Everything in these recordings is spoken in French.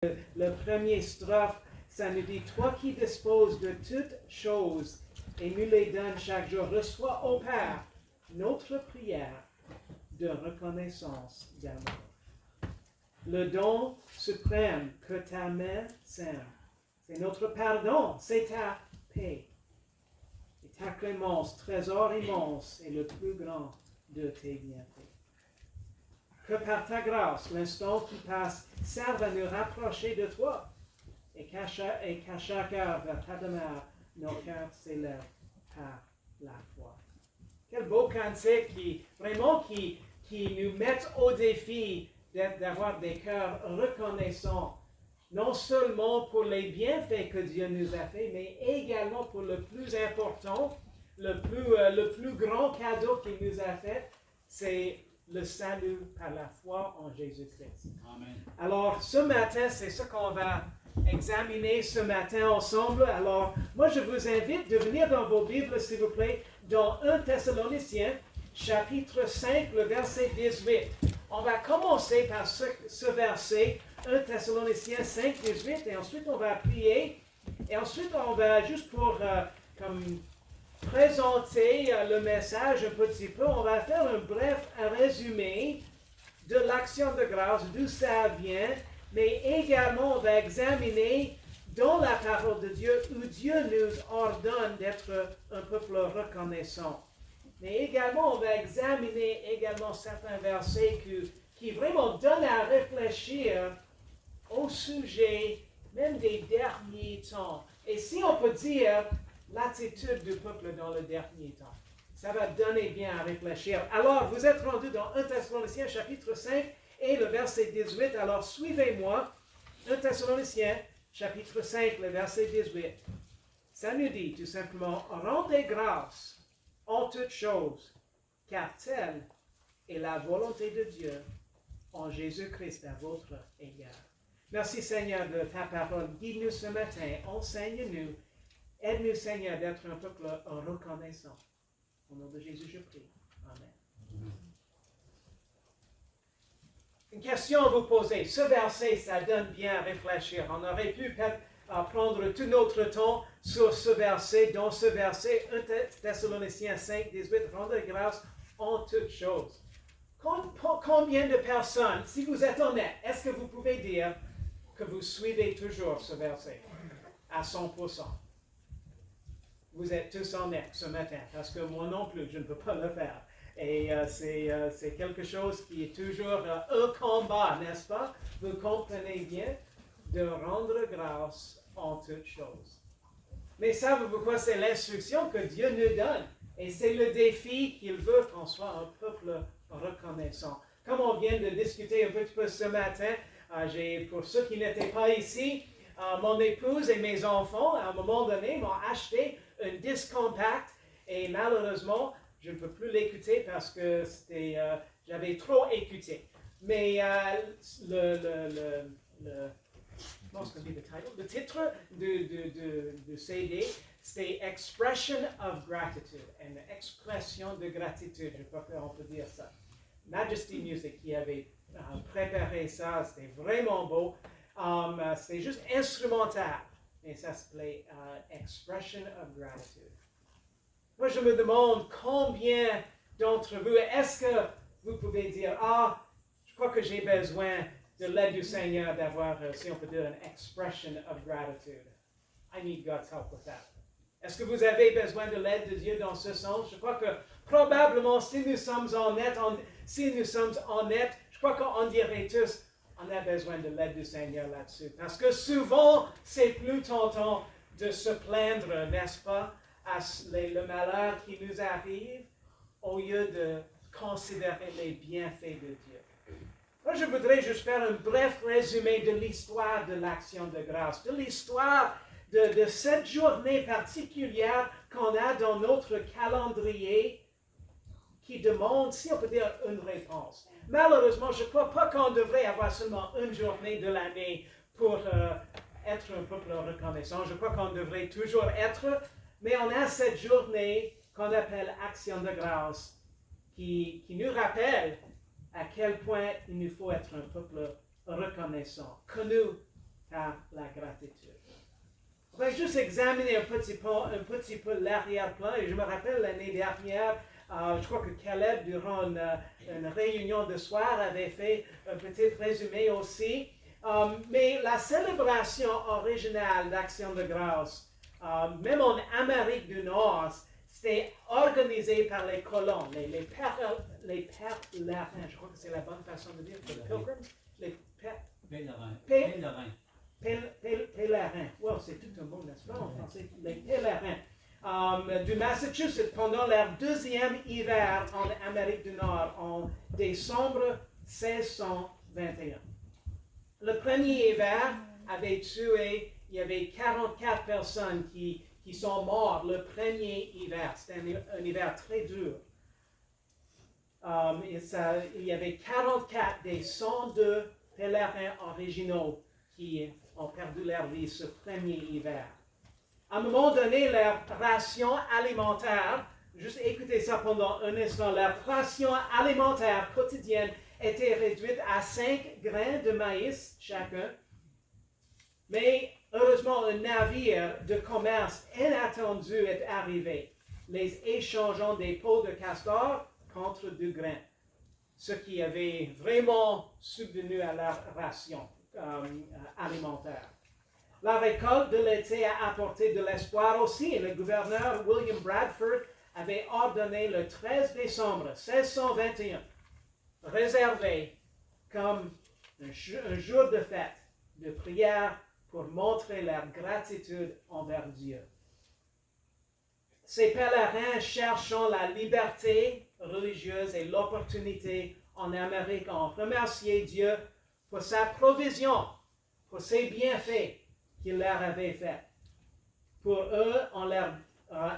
Le premier strophe, ça nous dit, toi qui disposes de toutes choses et nous les donnes chaque jour, reçois, ô Père, notre prière de reconnaissance d'amour. Le don suprême que ta main sème, c'est notre pardon, c'est ta paix. Et ta clémence, trésor immense, est le plus grand de tes bienfaits. Que par ta grâce, l'instant qui passe serve à nous rapprocher de toi, et qu'à chaque heure vers ta demeure, nos cœurs s'élèvent par la foi. Quel beau cantique qui nous met au défi d'avoir des cœurs reconnaissants, non seulement pour les bienfaits que Dieu nous a faits, mais également pour le plus important, le plus grand cadeau qu'il nous a fait, c'est le salut par la foi en Jésus-Christ. Amen. Alors, ce matin, c'est ce qu'on va examiner ce matin ensemble. Alors, moi, je vous invite de venir dans vos Bibles, s'il vous plaît, dans 1 Thessaloniciens, chapitre 5, le verset 18. On va commencer par ce verset, 1 Thessaloniciens 5, 18, et ensuite on va prier, et ensuite on va, juste pour présenter le message un petit peu, on va faire un bref résumé de l'action de grâce, d'où ça vient, mais également on va examiner dans la parole de Dieu où Dieu nous ordonne d'être un peuple reconnaissant. Mais également, on va examiner également certains versets qui vraiment donnent à réfléchir au sujet même des derniers temps. Et si on peut dire l'attitude du peuple dans le dernier temps, ça va donner bien à réfléchir. Alors, vous êtes rendus dans 1 Thessaloniciens chapitre 5 et le verset 18. Alors, suivez-moi. 1 Thessaloniciens chapitre 5, le verset 18. Ça nous dit tout simplement, rendez grâce en toutes choses, car telle est la volonté de Dieu en Jésus-Christ à votre égard. Merci Seigneur de ta parole. Guide-nous ce matin, enseigne-nous, aide-nous Seigneur d'être un peuple reconnaissant. Au nom de Jésus, je prie. Amen. Une question à vous poser. Ce verset, ça donne bien à réfléchir. On aurait pu prendre tout notre temps sur ce verset, dans ce verset, 1 Thessaloniciens 5, 18, rendez grâce en toutes choses. Combien de personnes, si vous êtes honnête, est-ce que vous pouvez dire que vous suivez toujours ce verset à 100%? Vous êtes tous honnêtes ce matin, parce que moi non plus, je ne peux pas le faire. Et c'est quelque chose qui est toujours un combat, n'est-ce pas? Vous comprenez bien de rendre grâce en toutes choses. Mais savez-vous quoi? C'est l'instruction que Dieu nous donne. Et c'est le défi qu'il veut qu'on soit un peuple reconnaissant. Comme on vient de discuter un petit peu ce matin, pour ceux qui n'étaient pas ici, mon épouse et mes enfants, à un moment donné, m'ont acheté un disque compact. Et malheureusement, je ne peux plus l'écouter parce que j'avais trop écouté. Mais le titre du CD, c'était Expression of Gratitude, une expression de gratitude, je crois qu'on peut dire ça. Majesty Music qui avait préparé ça, c'était vraiment beau. C'était juste instrumental, mais ça s'appelait Expression of Gratitude. Moi, je me demande combien d'entre vous, est-ce que vous pouvez dire, je crois que j'ai besoin de l'aide du Seigneur d'avoir, si on peut dire, une expression of gratitude. I need God's help with that. Est-ce que vous avez besoin de l'aide de Dieu dans ce sens? Je crois que probablement, si nous sommes honnêtes, je crois qu'on dirait tous, on a besoin de l'aide du Seigneur là-dessus. Parce que souvent, c'est plus tentant de se plaindre, n'est-ce pas, à le malheur qui nous arrive, au lieu de considérer les bienfaits de Dieu. Moi, je voudrais juste faire un bref résumé de l'histoire de l'action de grâce, de l'histoire de cette journée particulière qu'on a dans notre calendrier qui demande, si on peut dire, une réponse. Malheureusement, je ne crois pas qu'on devrait avoir seulement une journée de l'année pour être un peuple reconnaissant. Je crois qu'on devrait toujours être, mais on a cette journée qu'on appelle Action de grâce qui nous rappelle à quel point il nous faut être un peuple reconnaissant, que nous par la gratitude. On va juste examiner un petit peu l'arrière-plan. Et je me rappelle l'année dernière, je crois que Caleb, durant une réunion de soir, avait fait un petit résumé aussi. Mais la célébration originale d'Action de grâce, même en Amérique du Nord, c'était organisé par les colons, les pèlerins, je crois que c'est la bonne façon de dire, les pilgrims, les pèlerins. Well, c'est tout un mot, n'est-ce pas, en français? Les pèlerins du Massachusetts pendant leur deuxième hiver en Amérique du Nord en décembre 1621. Le premier hiver avait tué, il y avait 44 personnes qui sont mortes le premier hiver. C'était un hiver très dur. Il y avait 44 des 102 pèlerins originaux qui ont perdu leur vie ce premier hiver. À un moment donné, leur ration alimentaire, juste écoutez ça pendant un instant, leur ration alimentaire quotidienne était réduite à 5 grains de maïs chacun. Mais heureusement, un navire de commerce inattendu est arrivé, les échangeant des peaux de castor contre du grain, ce qui avait vraiment subvenu à leur ration alimentaire. La récolte de l'été a apporté de l'espoir aussi. Le gouverneur William Bradford avait ordonné le 13 décembre 1621, réservé comme un jour de fête, de prière pour montrer leur gratitude envers Dieu. Ces pèlerins cherchant la liberté religieuse et l'opportunité en Amérique ont remercié Dieu pour sa provision, pour ses bienfaits qu'il leur avait faits. Pour eux, en leur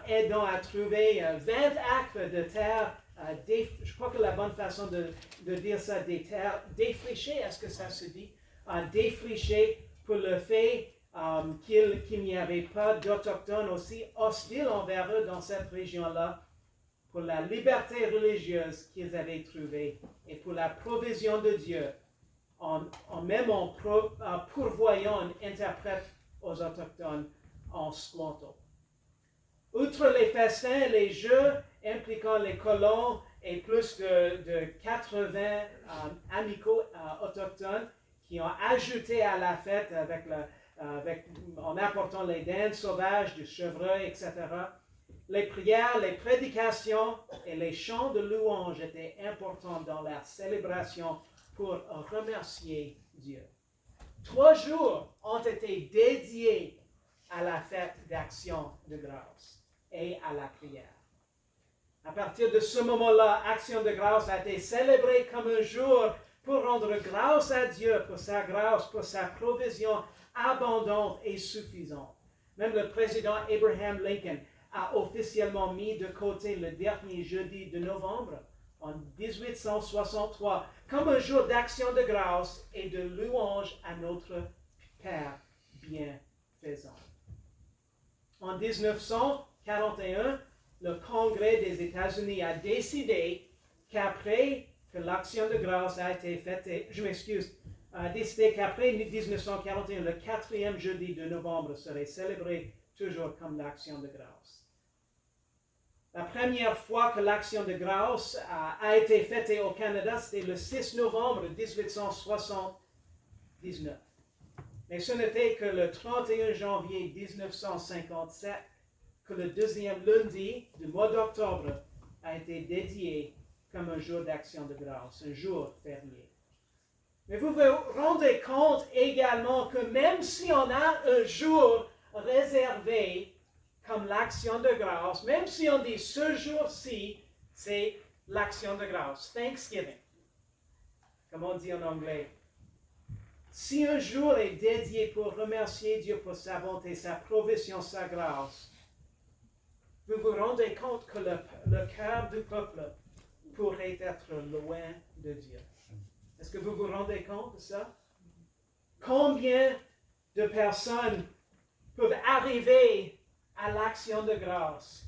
aidant à trouver 20 acres de terre, je crois que la bonne façon de dire ça, des terres défrichées, est-ce que ça se dit? Défrichées pour le fait qu'il n'y avait pas d'Autochtones aussi hostiles envers eux dans cette région-là, pour la liberté religieuse qu'ils avaient trouvée et pour la provision de Dieu, en pourvoyant un interprète aux Autochtones en Squanto. Outre les festins, les jeux impliquant les colons et plus de 80 amicaux autochtones qui ont ajouté à la fête en apportant les dindes sauvages, du chevreuil, etc. Les prières, les prédications et les chants de louange étaient importants dans leur célébration pour remercier Dieu. 3 jours ont été dédiés à la fête d'Action de grâce et à la prière. À partir de ce moment-là, Action de grâce a été célébrée comme un jour pour rendre grâce à Dieu pour sa grâce, pour sa provision abondante et suffisante. Même le président Abraham Lincoln a officiellement mis de côté le dernier jeudi de novembre en 1863 comme un jour d'action de grâce et de louange à notre Père bienfaisant. En 1941, le Congrès des États-Unis a décidé qu'après que l'Action de grâce a été fêtée, a décidé qu'après 1941, le 4e jeudi de novembre serait célébré toujours comme l'Action de grâce. La première fois que l'Action de grâce a été fêtée au Canada, c'était le 6 novembre 1879. Mais ce n'était que le 31 janvier 1957 que le deuxième lundi du mois d'octobre a été dédié comme un jour d'action de grâce, un jour férié. Mais vous vous rendez compte également que même si on a un jour réservé comme l'action de grâce, même si on dit ce jour-ci, c'est l'action de grâce, Thanksgiving, comme on dit en anglais. Si un jour est dédié pour remercier Dieu pour sa bonté, sa provision, sa grâce, vous vous rendez compte que le cœur du peuple pourrait être loin de Dieu. Est-ce que vous vous rendez compte de ça? Combien de personnes peuvent arriver à l'action de grâce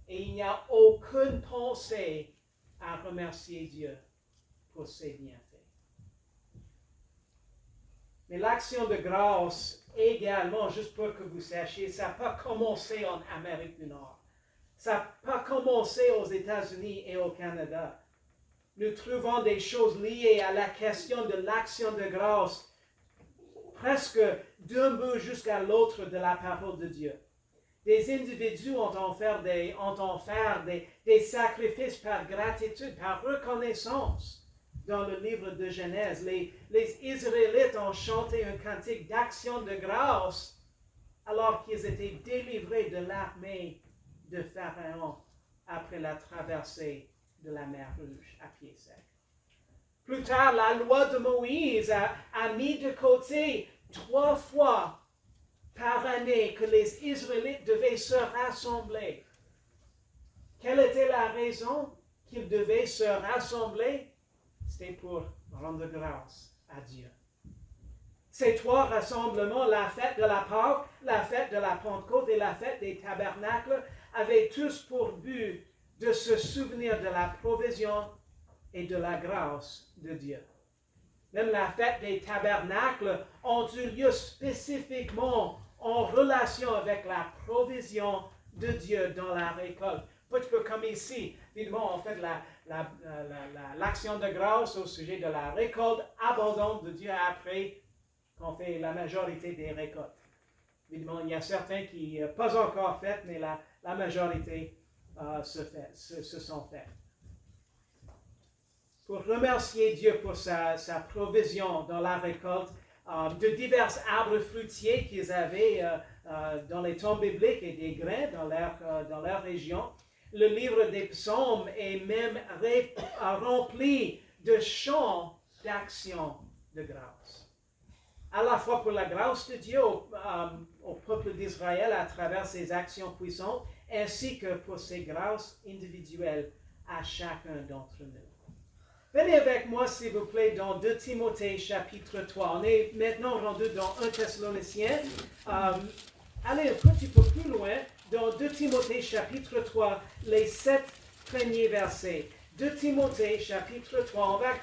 et il n'y a aucune pensée à remercier Dieu pour ses bienfaits? Mais l'action de grâce, également, juste pour que vous sachiez, ça n'a pas commencé en Amérique du Nord. Ça n'a pas commencé aux États-Unis et au Canada. Nous trouvons des choses liées à la question de l'action de grâce, presque d'un bout jusqu'à l'autre de la parole de Dieu. Des individus ont faire des sacrifices par gratitude, par reconnaissance. Dans le livre de Genèse, les Israélites ont chanté un cantique d'action de grâce alors qu'ils étaient délivrés de l'armée de Pharaon après la traversée de la mer Rouge à pied sec. Plus tard, la loi de Moïse a mis de côté 3 fois par année que les Israélites devaient se rassembler. Quelle était la raison qu'ils devaient se rassembler? C'était pour rendre grâce à Dieu. Ces 3 rassemblements, la fête de la Pâque, la fête de la Pentecôte et la fête des tabernacles, avaient tous pour but de se souvenir de la provision et de la grâce de Dieu. Même la fête des tabernacles ont eu lieu spécifiquement en relation avec la provision de Dieu dans la récolte. Un petit peu comme ici, évidemment, on fait l'action de grâce au sujet de la récolte abondante de Dieu après qu'on fait la majorité des récoltes. Évidemment, il y a certains qui n'ont pas encore fait, mais la majorité se sont faites. Pour remercier Dieu pour sa provision dans la récolte de divers arbres fruitiers qu'ils avaient dans les temps bibliques et des grains dans leur région, le livre des psaumes est même rempli de chants d'action de grâce. À la fois pour la grâce de Dieu au peuple d'Israël à travers ses actions puissantes, ainsi que pour ses grâces individuelles à chacun d'entre nous. Venez avec moi, s'il vous plaît, dans 2 Timothée, chapitre 3. On est maintenant rendu dans 1 Thessaloniciens. Allez un petit peu plus loin, dans 2 Timothée, chapitre 3, les 7 premiers versets. 2 Timothée, chapitre 3. On va,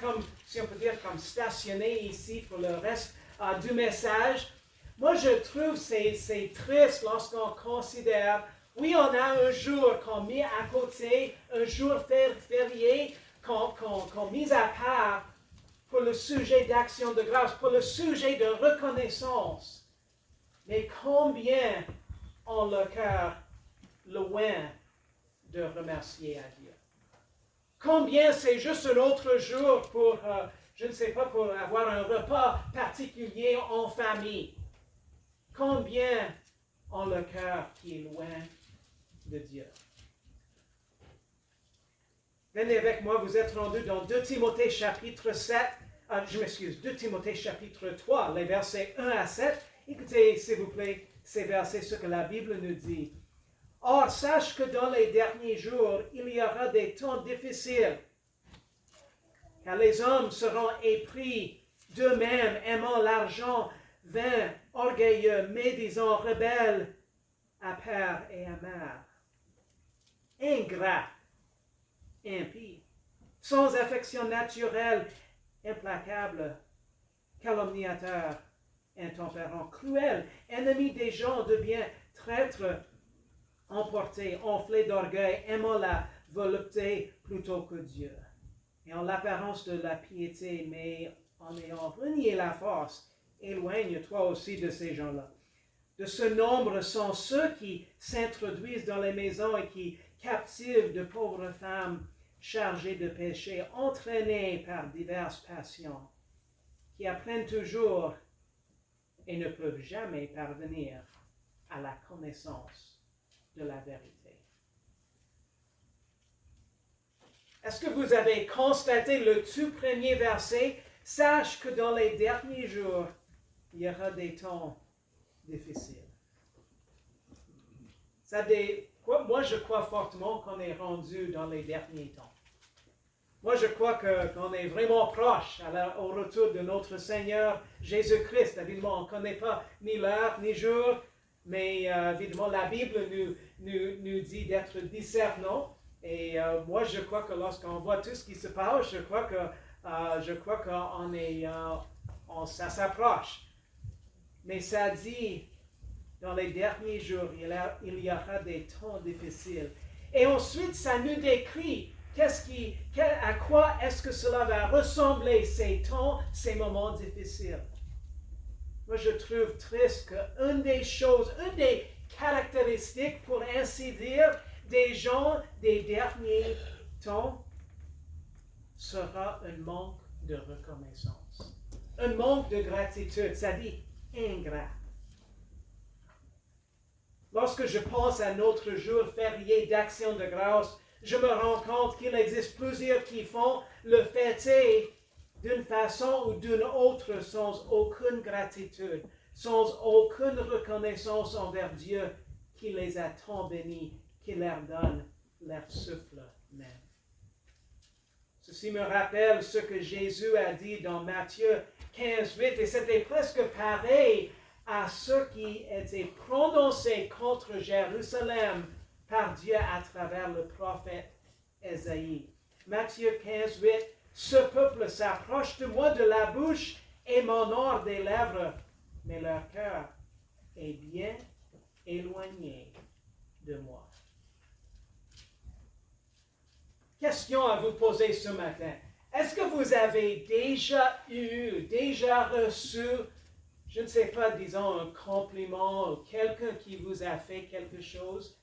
si on peut dire, stationner ici pour le reste du message. Moi, je trouve que c'est triste lorsqu'on considère, oui, on a un jour qu'on met à côté, un jour férié, qu'on mise à part pour le sujet d'action de grâce, pour le sujet de reconnaissance. Mais combien ont le cœur loin de remercier à Dieu? Combien c'est juste un autre jour pour, pour avoir un repas particulier en famille? Combien ont le cœur qui est loin de Dieu? Venez avec moi, vous êtes rendus dans 2 Timothée chapitre 2 Timothée chapitre 3, les versets 1 à 7. Écoutez, s'il vous plaît, ces versets, ce que la Bible nous dit. Or, sache que dans les derniers jours, il y aura des temps difficiles, car les hommes seront épris d'eux-mêmes, aimant l'argent, vains, orgueilleux, médisants, rebelles, apères et amers, ingrats, impies, sans affection naturelle, implacables, calomniateurs, intempérants, cruels, ennemis des gens de bien, traîtres, emportés, enflés d'orgueil, aimant la volupté plutôt que Dieu, et en l'apparence de la piété, mais en ayant renié la force, éloigne-toi aussi de ces gens-là. De ce nombre sont ceux qui s'introduisent dans les maisons et qui captivent de pauvres femmes chargées de péché, entraînées par diverses passions, qui apprennent toujours et ne peuvent jamais parvenir à la connaissance de la vérité. Est-ce que vous avez constaté le tout premier verset? Sache que dans les derniers jours, il y aura des temps difficiles. Moi, je crois fortement qu'on est rendu dans les derniers temps. Moi, je crois qu'on est vraiment proche au retour de notre Seigneur Jésus-Christ. Évidemment, on ne connaît pas ni l'heure, ni jour, mais évidemment, la Bible nous dit d'être discernants. Et moi, je crois que lorsqu'on voit tout ce qui se passe, je crois qu'on ça s'approche. Mais ça dit, dans les derniers jours, il y aura des temps difficiles. Et ensuite, ça nous décrit à quoi est-ce que cela va ressembler, ces temps, ces moments difficiles. Moi, je trouve triste qu'une des caractéristiques, pour ainsi dire, des gens des derniers temps sera un manque de reconnaissance, un manque de gratitude, ça dit ingrat. Lorsque je pense à notre jour férié d'action de grâce, je me rends compte qu'il existe plusieurs qui font le fêter d'une façon ou d'une autre sans aucune gratitude, sans aucune reconnaissance envers Dieu qui les a tant bénis, qui leur donne leur souffle même. Ceci me rappelle ce que Jésus a dit dans Matthieu 15:8, et c'était presque pareil à ce qui était prononcé contre Jérusalem par Dieu à travers le prophète Ésaïe. Matthieu 15:8, ce peuple s'approche de moi de la bouche et m'honore des lèvres, mais leur cœur est bien éloigné de moi. Question à vous poser ce matin. Est-ce que vous avez déjà reçu, je ne sais pas, disons un compliment ou quelqu'un qui vous a fait quelque chose,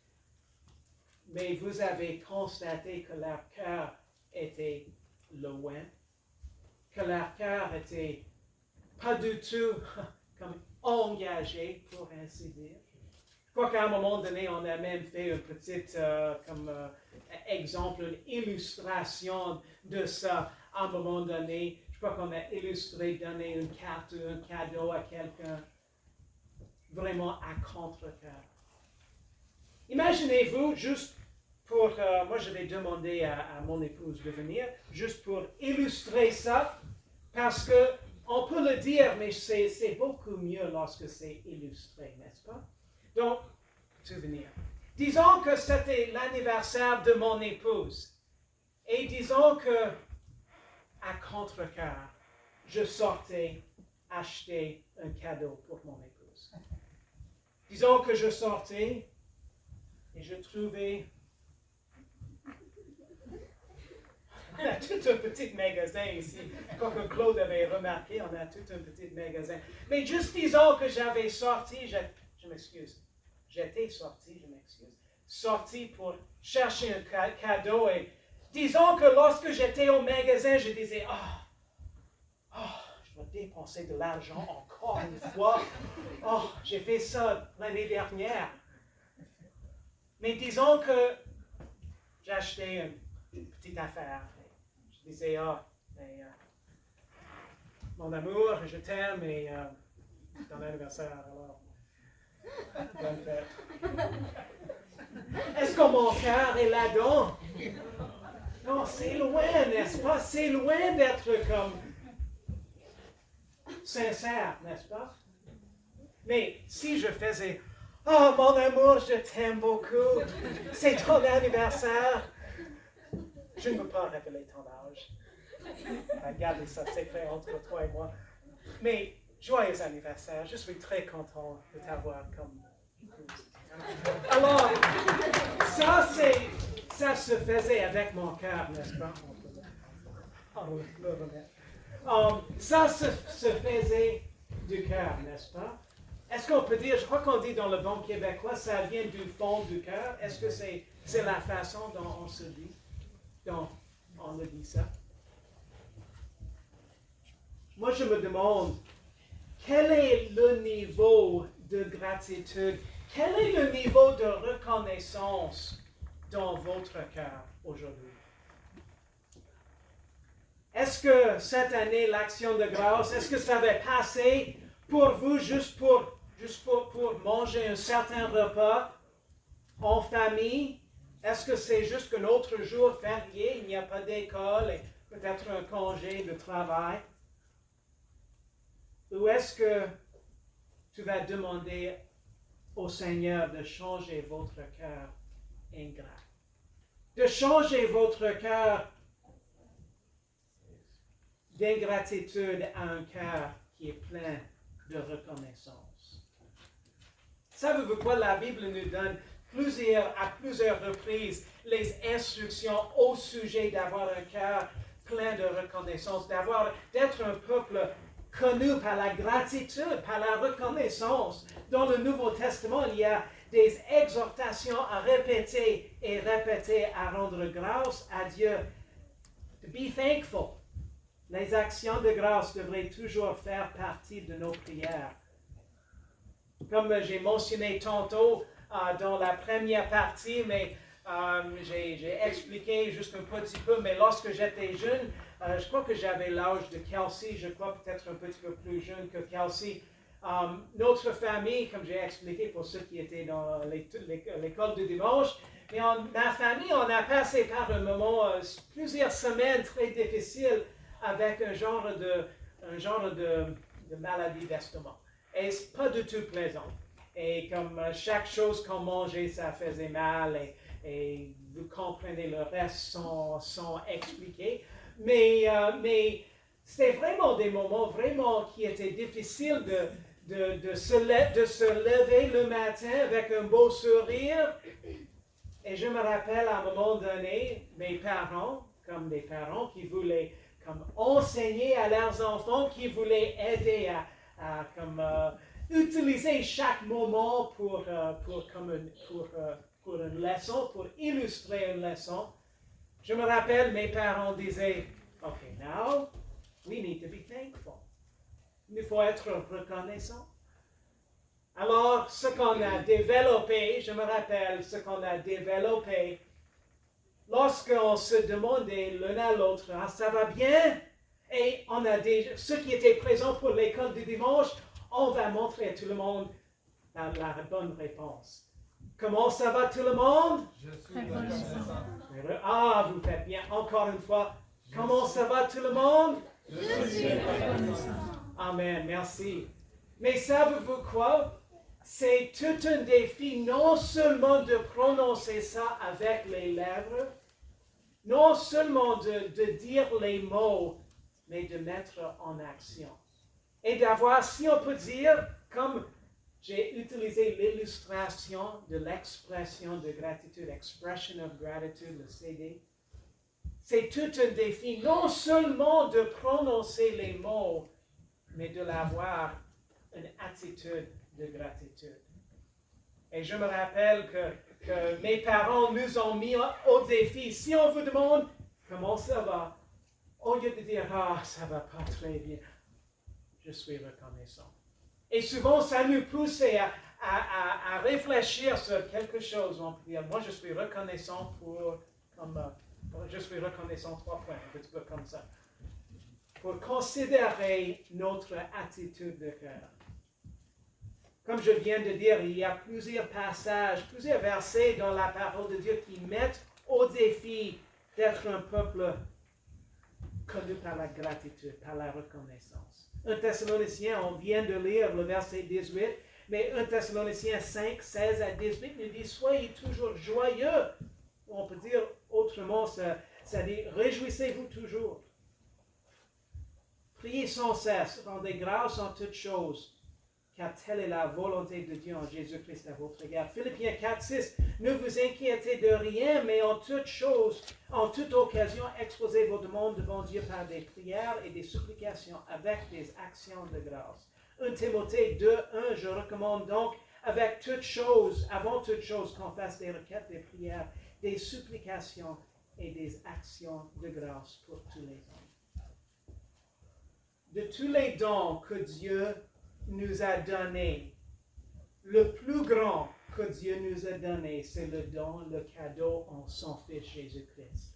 mais vous avez constaté que leur cœur était loin, que leur cœur était pas du tout comme engagé, pour ainsi dire. Je crois qu'à un moment donné, on a même fait une petite exemple, une illustration de ça. À un moment donné, je crois qu'on a illustré, donné une carte, un cadeau à quelqu'un, vraiment à contre-cœur. Imaginez-vous, juste pour, moi je vais demander à mon épouse de venir, juste pour illustrer ça, parce que on peut le dire, mais c'est beaucoup mieux lorsque c'est illustré, n'est-ce pas? Donc, souvenir. Disons que c'était l'anniversaire de mon épouse. Et disons que, à contre-cœur, je sortais acheter un cadeau pour mon épouse. Disons que je sortais et je trouvais... On a tout un petit magasin ici. Comme Claude avait remarqué, on a tout un petit magasin. Mais juste disons que j'avais sorti, je m'excuse. J'étais sorti, je m'excuse, sorti pour chercher un cadeau et disons que lorsque j'étais au magasin, je disais, je dois dépenser de l'argent encore une fois. J'ai fait ça l'année dernière. Mais disons que j'ai acheté une petite affaire. Je disais, mon amour, je t'aime et c'est ton anniversaire alors. Bonne fête. Est-ce que mon cœur est là-dedans? Non, c'est loin, n'est-ce pas? C'est loin d'être comme sincère, n'est-ce pas? Mais si je faisais, oh mon amour, je t'aime beaucoup, c'est ton anniversaire, je ne veux pas révéler ton âge. Regardez ça, c'est fait entre toi et moi. Mais joyeux anniversaire, je suis très content de t'avoir comme épouse. Alors, ça se faisait avec mon cœur, n'est-ce pas? Ça se faisait du cœur, n'est-ce pas? Est-ce qu'on peut dire, je crois qu'on dit dans le bon québécois, ça vient du fond du cœur. Est-ce que c'est la façon dont on se dit, dont on le dit ça? Moi, je me demande, quel est le niveau de gratitude, quel est le niveau de reconnaissance dans votre cœur aujourd'hui? Est-ce que cette année, l'action de grâce, est-ce que ça va passer pour vous juste pour manger un certain repas en famille? Est-ce que c'est juste qu'un autre jour férié, il n'y a pas d'école et peut-être un congé de travail? Ou est-ce que tu vas demander au Seigneur de changer votre cœur ingrat? De changer votre cœur d'ingratitude à un cœur qui est plein de reconnaissance. Savez-vous quoi? La Bible nous donne à plusieurs reprises les instructions au sujet d'avoir un cœur plein de reconnaissance, d'être un peuple connu par la gratitude, par la reconnaissance. Dans le Nouveau Testament, il y a des exhortations à répéter et répéter, à rendre grâce à Dieu. To be thankful. Les actions de grâce devraient toujours faire partie de nos prières. Comme j'ai mentionné tantôt dans la première partie, mais j'ai expliqué juste un petit peu, mais lorsque j'étais jeune, je crois que j'avais l'âge de Kelsey, je crois peut-être un petit peu plus jeune que Kelsey. Notre famille, comme j'ai expliqué pour ceux qui étaient dans l'école du dimanche, mais ma famille, on a passé par un moment, plusieurs semaines très difficiles avec un genre de maladie d'estomac. Et c'est pas du tout plaisant. Et comme chaque chose qu'on mangeait, ça faisait mal. Et vous comprenez le reste sans expliquer. Mais c'était vraiment des moments vraiment qui étaient difficiles de se lever le matin avec un beau sourire. Et je me rappelle à un moment donné, mes parents, comme des parents qui voulaient comme enseigner à leurs enfants, qui voulaient aider à utiliser chaque moment pour une leçon, pour illustrer une leçon. Je me rappelle, mes parents disaient, OK, now we need to be thankful. Il faut être reconnaissant. Alors, ce qu'on a développé, je me rappelle ce qu'on a développé, lorsqu'on se demandait l'un à l'autre, ah, ça va bien? Et on a ceux qui étaient présents pour l'école du dimanche, on va montrer à tout le monde la bonne réponse. Comment ça va tout le monde? Je suis reconnaissant. Ah, vous faites bien. Encore une fois. Comment ça va tout le monde? Je suis reconnaissant. Amen, merci. Mais savez-vous quoi? C'est tout un défi non seulement de prononcer ça avec les lèvres, non seulement de dire les mots, mais de mettre en action. Et d'avoir, si on peut dire, comme j'ai utilisé l'illustration de l'expression de gratitude, Expression of Gratitude, le CD, c'est tout un défi, non seulement de prononcer les mots, mais de l'avoir une attitude de gratitude. Et je me rappelle que mes parents nous ont mis au défi. Si on vous demande comment ça va, au lieu de dire ah, ça va pas très bien, je suis reconnaissant. Et souvent, ça nous pousse à réfléchir sur quelque chose. On peut dire, moi, je suis reconnaissant je suis reconnaissant 3 points, un petit peu comme ça. Pour considérer notre attitude de cœur. Comme je viens de dire, il y a plusieurs passages, plusieurs versets dans la parole de Dieu qui mettent au défi d'être un peuple connu par la gratitude, par la reconnaissance. 1 Thessaloniciens, on vient de lire le verset 18, mais 1 Thessaloniciens 5, 16 à 18 nous dit « Soyez toujours joyeux ». On peut dire autrement, ça dit « Réjouissez-vous toujours ». Priez sans cesse, rendez grâce en toutes choses, car telle est la volonté de Dieu en Jésus-Christ à votre égard. Philippiens 4, 6, ne vous inquiétez de rien, mais en toutes choses, en toute occasion, exposez vos demandes devant Dieu par des prières et des supplications avec des actions de grâce. 1 Timothée 2, 1, je recommande donc avec toutes choses, avant toutes choses, qu'on fasse des requêtes, des prières, des supplications et des actions de grâce pour tous les hommes. De tous les dons que Dieu nous a donnés, le plus grand que Dieu nous a donné, c'est le don, le cadeau en son Fils Jésus-Christ.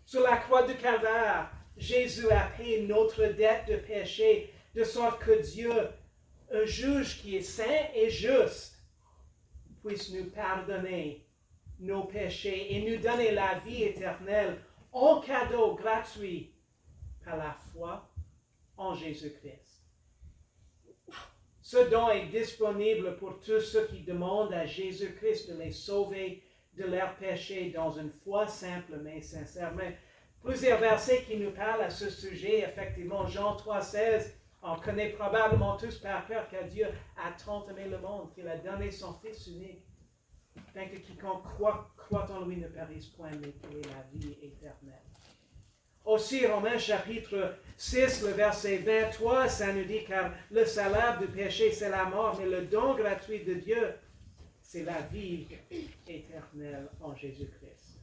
Sur la croix du Calvaire, Jésus a payé notre dette de péché, de sorte que Dieu, un juge qui est saint et juste, puisse nous pardonner nos péchés et nous donner la vie éternelle en cadeau gratuit par la foi en Jésus-Christ. Ce don est disponible pour tous ceux qui demandent à Jésus-Christ de les sauver de leurs péchés dans une foi simple mais sincère. Mais plusieurs versets qui nous parlent à ce sujet, effectivement, Jean 3,16, On connaît probablement tous par cœur que Dieu a tant aimé le monde qu'il a donné son Fils unique, afin que quiconque croit en lui ne périsse point, mais qu'il ait la vie éternelle. Aussi, Romains chapitre 6, le verset 23, ça nous dit, car le salaire du péché, c'est la mort, mais le don gratuit de Dieu, c'est la vie éternelle en Jésus-Christ.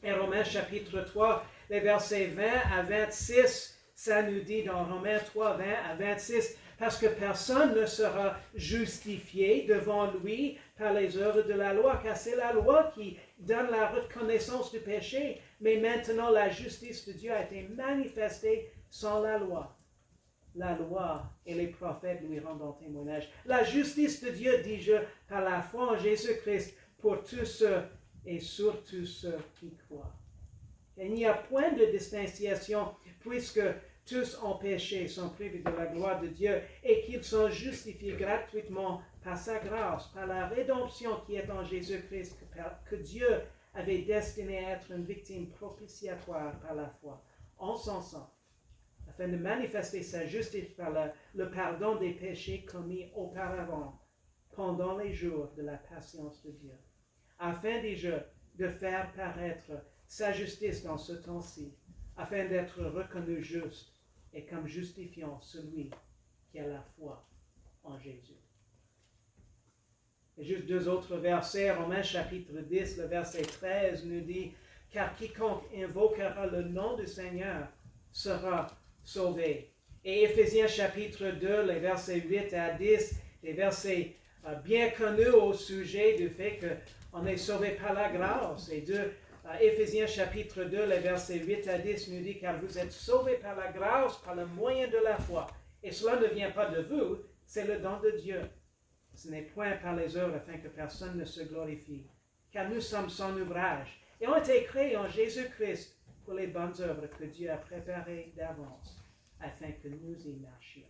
Et Romains chapitre 3, les versets 20 à 26, ça nous dit dans Romains 3, 20 à 26, parce que personne ne sera justifié devant lui par les œuvres de la loi, car c'est la loi qui donne la reconnaissance du péché, mais maintenant la justice de Dieu a été manifestée sans la loi. La loi et les prophètes lui rendent en témoignage. La justice de Dieu, dis-je, par la foi en Jésus-Christ, pour tous ceux et sur tous ceux qui croient. Il n'y a point de distanciation, puisque tous ont péché, sont privés de la gloire de Dieu, et qu'ils sont justifiés gratuitement par sa grâce, par la rédemption qui est en Jésus-Christ, que Dieu avait destiné à être une victime propitiatoire par la foi, en son sang, afin de manifester sa justice par le pardon des péchés commis auparavant, pendant les jours de la patience de Dieu, afin, dis-je, de faire paraître sa justice dans ce temps-ci, afin d'être reconnu juste et comme justifiant celui qui a la foi en Jésus. Et juste deux autres versets, Romains chapitre 10, le verset 13 nous dit, « Car quiconque invoquera le nom du Seigneur sera sauvé. » Et Éphésiens chapitre 2, les versets 8 à 10, des versets bien connus au sujet du fait qu'on est sauvé par la grâce. Et Éphésiens chapitre 2, les versets 8 à 10 nous dit, « Car vous êtes sauvés par la grâce, par le moyen de la foi. Et cela ne vient pas de vous, c'est le don de Dieu. Ce n'est point par les œuvres afin que personne ne se glorifie, car nous sommes son ouvrage, et ont été créés en Jésus-Christ pour les bonnes œuvres que Dieu a préparées d'avance, afin que nous y marchions. »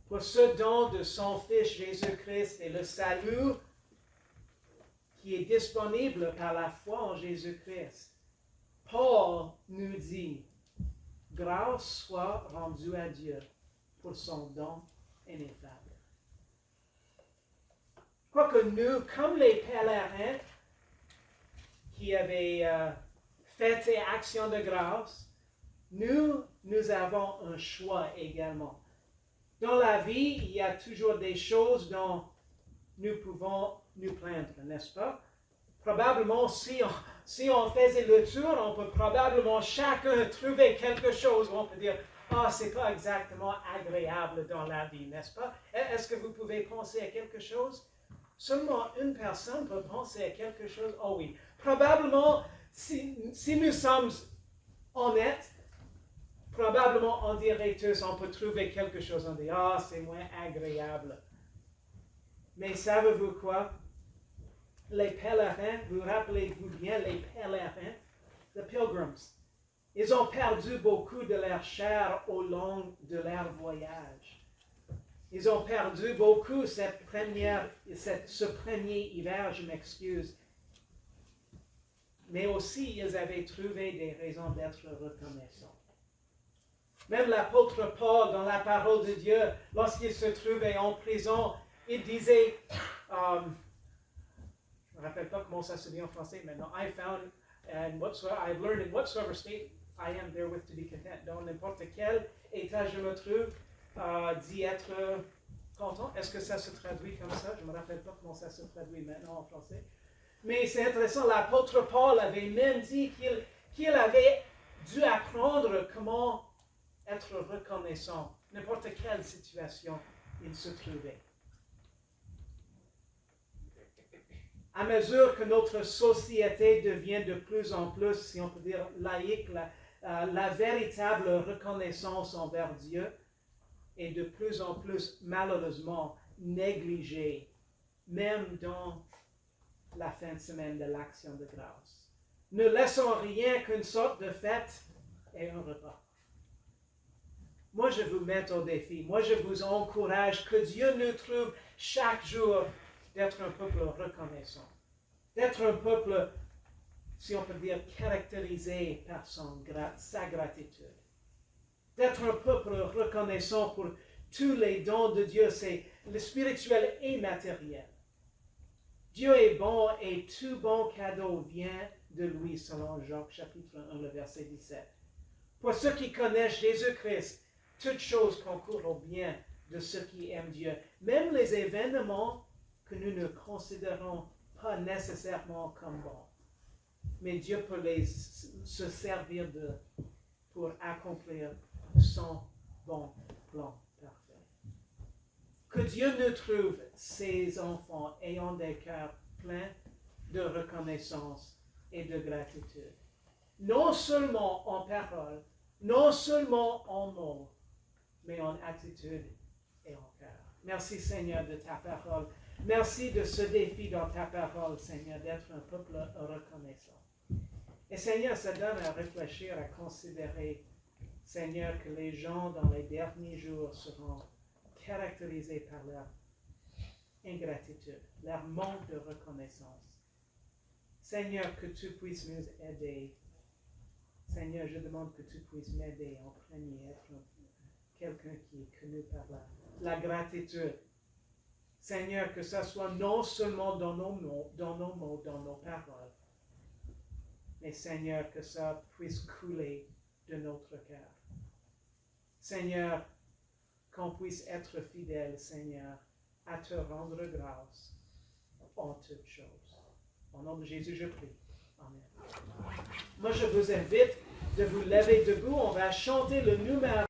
Pour ce don de son Fils Jésus-Christ et le salut qui est disponible par la foi en Jésus-Christ, Paul nous dit, « Grâce soit rendue à Dieu pour son don ineffable. » Quoique nous, comme les pèlerins qui avaient fêté Action de grâce, nous avons un choix également. Dans la vie, il y a toujours des choses dont nous pouvons nous plaindre, n'est-ce pas? Probablement, si on faisait le tour, on peut probablement chacun trouver quelque chose où on peut dire « Ah, c'est pas exactement agréable dans la vie, n'est-ce pas? » Est-ce que vous pouvez penser à quelque chose? Seulement une personne peut penser à quelque chose. Oh oui, probablement, si nous sommes honnêtes, probablement on dirait tous, on peut trouver quelque chose, on dit, ah, c'est moins agréable. Mais savez-vous quoi? Les pèlerins, vous rappelez-vous bien, les pèlerins, les pilgrims, ils ont perdu beaucoup de leur chair au long de leur voyage. Ils ont perdu beaucoup ce premier hiver, je m'excuse. Mais aussi, ils avaient trouvé des raisons d'être reconnaissants. Même l'apôtre Paul, dans la parole de Dieu, lorsqu'il se trouvait en prison, il disait, je ne me rappelle pas comment ça se dit en français maintenant, I found and whatsoever I've learned in whatsoever state I am therewith to be content. Dans n'importe quel état je me trouve, d'y être content. Est-ce que ça se traduit comme ça? Je ne me rappelle pas comment ça se traduit maintenant en français. Mais c'est intéressant, l'apôtre Paul avait même dit qu'il avait dû apprendre comment être reconnaissant, n'importe quelle situation il se trouvait. À mesure que notre société devient de plus en plus, si on peut dire, laïque, la véritable reconnaissance envers Dieu est de plus en plus, malheureusement, négligée, même dans la fin de semaine de l'Action de grâce. Ne laissons rien qu'une sorte de fête et un repas. Moi, je vous mets au défi. Moi, je vous encourage que Dieu nous trouve chaque jour d'être un peuple reconnaissant. D'être un peuple, si on peut dire, caractérisé par sa gratitude. d'être un peuple reconnaissant pour tous les dons de Dieu, c'est le spirituel et matériel. Dieu est bon et tout bon cadeau vient de lui, selon Jacques chapitre 1, le verset 17. Pour ceux qui connaissent Jésus-Christ, toutes choses concourent au bien de ceux qui aiment Dieu. Même les événements que nous ne considérons pas nécessairement comme bons. Mais Dieu peut se servir d'eux pour accomplir son bon plan parfait. Que Dieu nous trouve, ses enfants, ayant des cœurs pleins de reconnaissance et de gratitude. Non seulement en parole, non seulement en mots, mais en attitude et en cœur. Merci Seigneur de ta parole. Merci de ce défi dans ta parole, Seigneur, d'être un peuple reconnaissant. Et Seigneur, ça donne à réfléchir, à considérer, Seigneur, que les gens dans les derniers jours seront caractérisés par leur ingratitude, leur manque de reconnaissance. Seigneur, que tu puisses nous aider. Seigneur, je demande que tu puisses m'aider en premier, être quelqu'un qui est connu par la gratitude. Seigneur, que ce soit non seulement dans nos mots, dans nos paroles, mais Seigneur, que ça puisse couler de notre cœur. Seigneur, qu'on puisse être fidèle, Seigneur, à te rendre grâce en toutes choses. Au nom de Jésus, je prie. Amen. Moi, je vous invite de vous lever debout. On va chanter le numéro